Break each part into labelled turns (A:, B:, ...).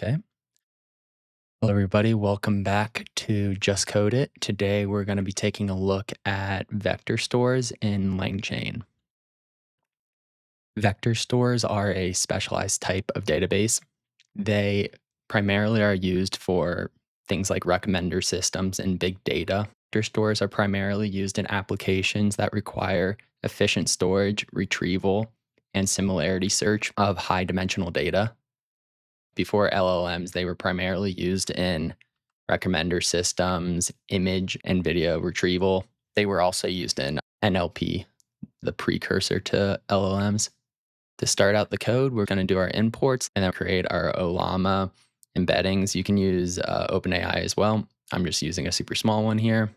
A: Okay. Hello, everybody. Welcome back to Just Code It. Today, we're going to be taking a look at vector stores in LangChain. Vector stores are a specialized type of database. They primarily are used for things like recommender systems and big data. Vector stores are primarily used in applications that require efficient storage, retrieval, and similarity search of high dimensional data. Before LLMs, they were primarily used in recommender systems, image and video retrieval. They were also used in NLP, the precursor to LLMs. To start out the code, we're going to do our imports and then create our Olama embeddings. You can use OpenAI as well. I'm just using a super small one here.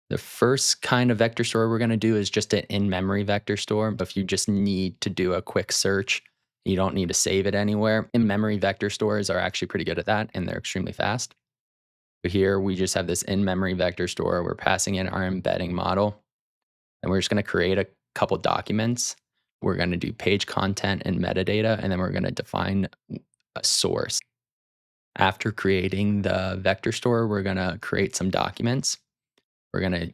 A: The first kind of vector store we're going to do is just an in-memory vector store. But if you just need to do a quick search, you don't need to save it anywhere. In-memory vector stores are actually pretty good at that, and they're extremely fast. So here we just have this in-memory vector store. We're passing in our embedding model, and we're just going to create a couple documents. We're going to do page content and metadata, and then we're going to define a source. After creating the vector store, we're going to create some documents. We're going to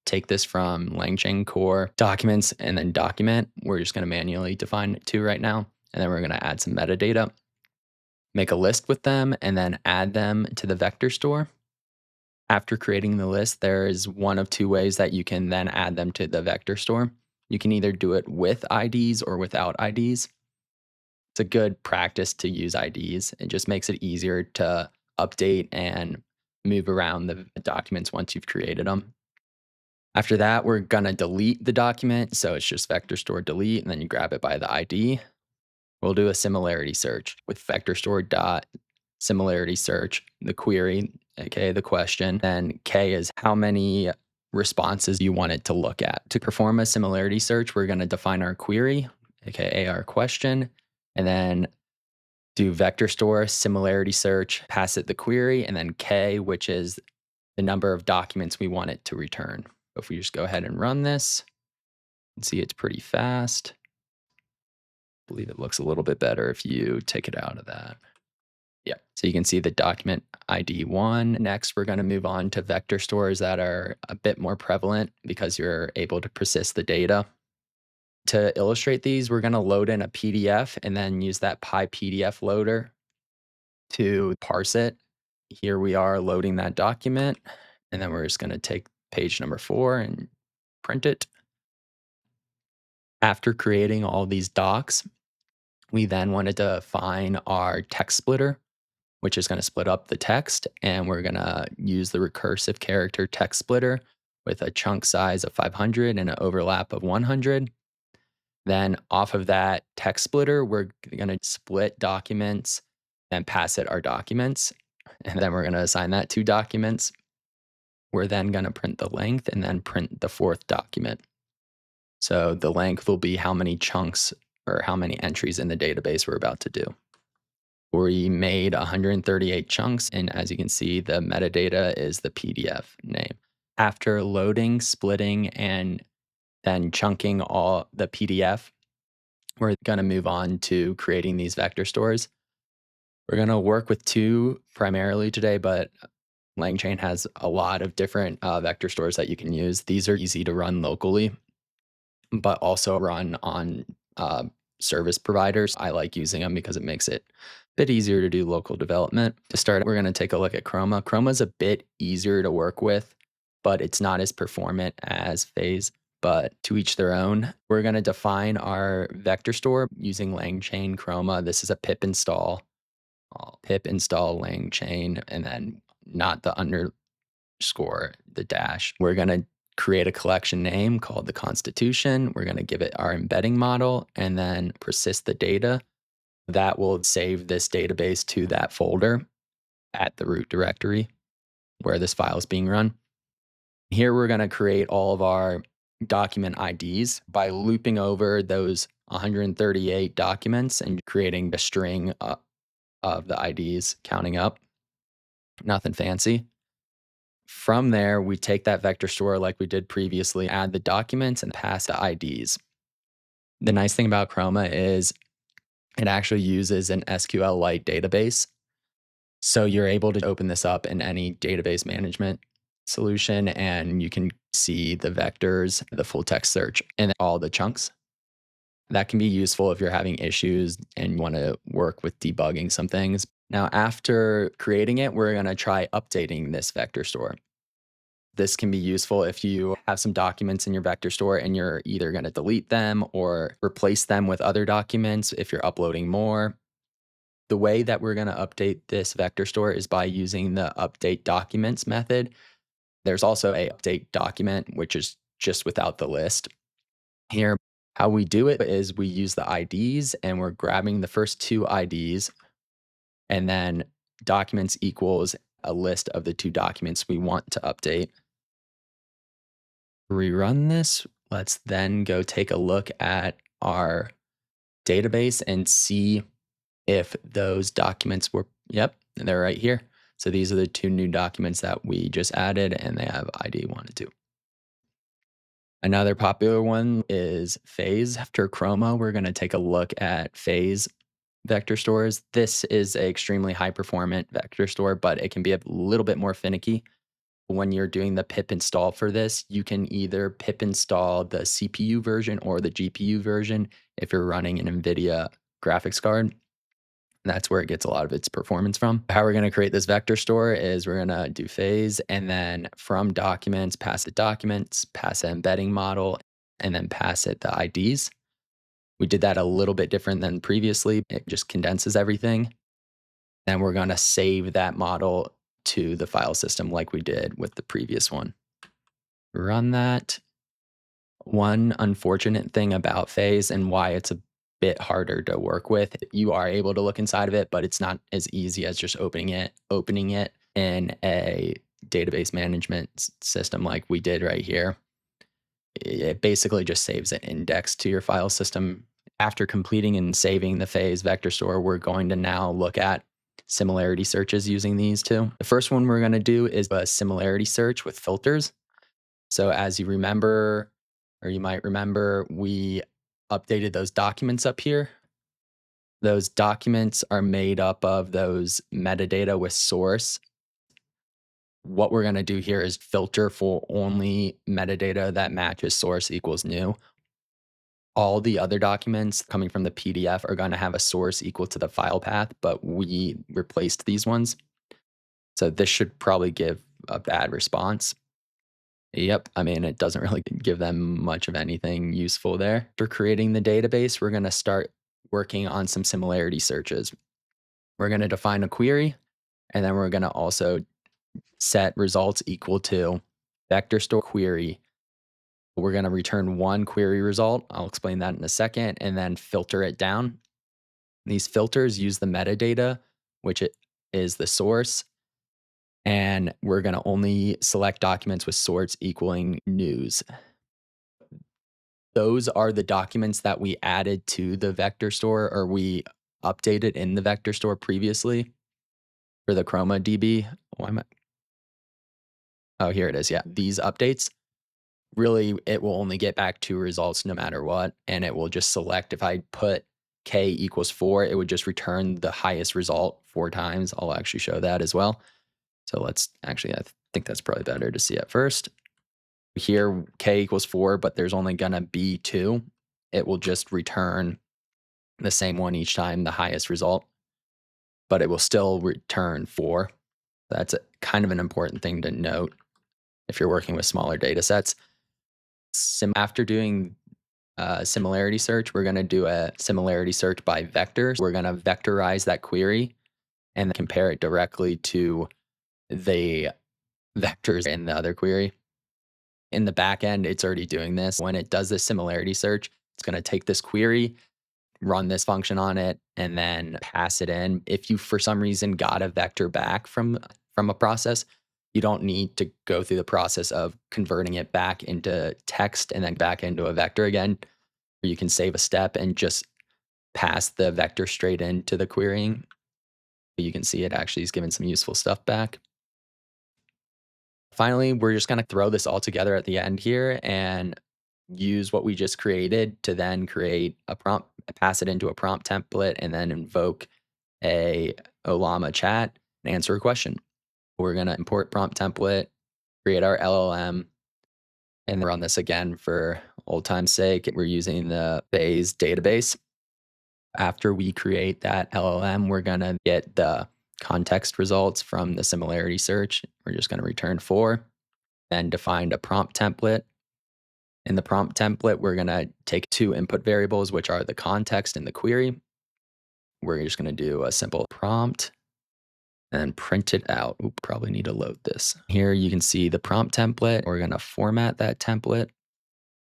A: take this from LangChain core documents and then document. We're just going to manually define two right now. And then we're going to add some metadata, make a list with them, and then add them to the vector store. After creating the list, there is one of two ways that you can then add them to the vector store. You can either do it with IDs or without IDs. It's a good practice to use IDs. It just makes it easier to update and move around the documents once you've created them. After that, we're going to delete the document. So it's just vector store delete, and then you grab it by the ID. We'll do a similarity search with vector store dot similarity search, the query, aka the question. Then K is how many responses you want it to look at. To perform a similarity search, we're going to define our query, aka our question, and then do vector store similarity search, pass it the query, and then K, which is the number of documents we want it to return. If we just go ahead and run this, you can see it's pretty fast. I believe it looks a little bit better if you take it out of that. Yeah, so you can see the document ID 1. Next, we're going to move on to vector stores that are a bit more prevalent because you're able to persist the data. To illustrate these, we're going to load in a PDF and then use that PyPDF loader to parse it. Here we are loading that document, and then we're just going to take page number 4 and print it. After creating all these docs, we then wanted to define our text splitter, which is going to split up the text, and we're going to use the recursive character text splitter with a chunk size of 500 and an overlap of 100. Then off of that text splitter, we're going to split documents and pass it our documents. And then we're going to assign that to documents. We're then going to print the length and then print the fourth document. So the length will be how many chunks or how many entries in the database we're about to do. We made 138 chunks, and as you can see, the metadata is the PDF name. After loading, splitting, and then chunking all the PDF, we're going to move on to creating these vector stores. We're going to work with two primarily today, but LangChain has a lot of different vector stores that you can use. These are easy to run locally, but also run on service providers. I like using them because it makes it a bit easier to do local development. To start, we're going to take a look at Chroma. Chroma is a bit easier to work with, but it's not as performant as Phase, but to each their own. We're going to define our vector store using LangChain Chroma. This is a pip install. I'll pip install LangChain, and then not the underscore, the dash. We're going to create a collection name called the Constitution. We're going to give it our embedding model and then persist the data. That will save this database to that folder at the root directory where this file is being run. Here we're going to create all of our document IDs by looping over those 138 documents and creating a string of the IDs counting up. Nothing fancy. From there, we take that vector store like we did previously, add the documents, and pass the IDs. The nice thing about Chroma is it actually uses an SQLite database. So you're able to open this up in any database management solution, and you can see the vectors, the full text search, and all the chunks. That can be useful if you're having issues and want to work with debugging some things. Now, after creating it, we're going to try updating this vector store. This can be useful if you have some documents in your vector store and you're either going to delete them or replace them with other documents if you're uploading more. The way that we're going to update this vector store is by using the update documents method. There's also a update document, which is just without the list. Here, how we do it is we use the IDs and we're grabbing the first two IDs, and then documents equals a list of the two documents we want to update. Rerun this. Let's then go take a look at our database and see if those documents were, yep, they're right here. So these are the two new documents that we just added, and they have ID 1 and 2. Another popular one is Phase. After Chroma, we're going to take a look at Phase vector stores. This is an extremely high performant vector store, but it can be a little bit more finicky. When you're doing the pip install for this, you can either pip install the CPU version or the GPU version if you're running an NVIDIA graphics card. That's where it gets a lot of its performance from. How we're going to create this vector store is we're going to do phase, and then from documents, pass it documents, pass an embedding model, and then pass it the IDs. We did that a little bit different than previously. It just condenses everything. Then we're going to save that model to the file system like we did with the previous one. Run that. One unfortunate thing about Phase and why it's a bit harder to work with, you are able to look inside of it, but it's not as easy as just opening it in a database management system like we did right here. It basically just saves an index to your file system. After completing and saving the Phase vector store, we're going to now look at similarity searches using these two. The first one we're going to do is a similarity search with filters. So as you remember, or you might remember, we updated those documents up here. Those documents are made up of those metadata with source. What we're going to do here is filter for only metadata that matches source equals new. All the other documents coming from the PDF are going to have a source equal to the file path, but we replaced these ones. So this should probably give a bad response. Yep, I mean, it doesn't really give them much of anything useful there. After creating the database, we're going to start working on some similarity searches. We're going to define a query, and then we're going to also set results equal to vector store query. We're going to return one query result. I'll explain that in a second, and then filter it down. These filters use the metadata, which is the source, and we're going to only select documents with source equaling news. Those are the documents that we added to the vector store, or we updated in the vector store previously for the Chroma DB. Why am I? Oh, here it is. Yeah. These updates, really, it will only get back two results no matter what. And it will just select, if I put K equals 4, it would just return the highest result 4 times. I'll actually show that as well. So let's actually, I think that's probably better to see at first. Here, K equals 4, but there's only going to be 2. It will just return the same one each time, the highest result, but it will still return 4. That's kind of an important thing to note if you're working with smaller data sets. After doing a similarity search, we're going to do a similarity search by vectors. We're going to vectorize that query and compare it directly to the vectors in the other query. In the back end, it's already doing this. When it does this similarity search, it's going to take this query, run this function on it, and then pass it in. If you, for some reason, got a vector back from a process, you don't need to go through the process of converting it back into text and then back into a vector again. You can save a step and just pass the vector straight into the querying. You can see it actually is giving some useful stuff back. Finally, we're just going to throw this all together at the end here and use what we just created to then create a prompt, pass it into a prompt template, and then invoke a Olama chat. and answer a question. We're going to import prompt template, create our LLM, and run this again for old time's sake. We're using the Phase database. After we create that LLM, we're going to get the context results from the similarity search. We're just going to return 4, then define a prompt template. In the prompt template, we're going to take 2 input variables, which are the context and the query. We're just going to do a simple prompt and print it out. Oop, probably need to load this. Here you can see the prompt template. We're going to format that template.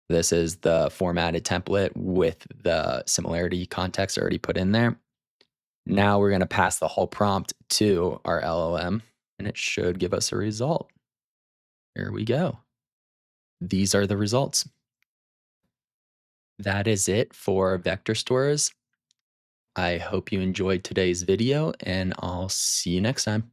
A: This is the formatted template with the similarity context already put in there. Now we're going to pass the whole prompt to our LLM, and it should give us a result. Here we go. These are the results. That is it for vector stores. I hope you enjoyed today's video, and I'll see you next time.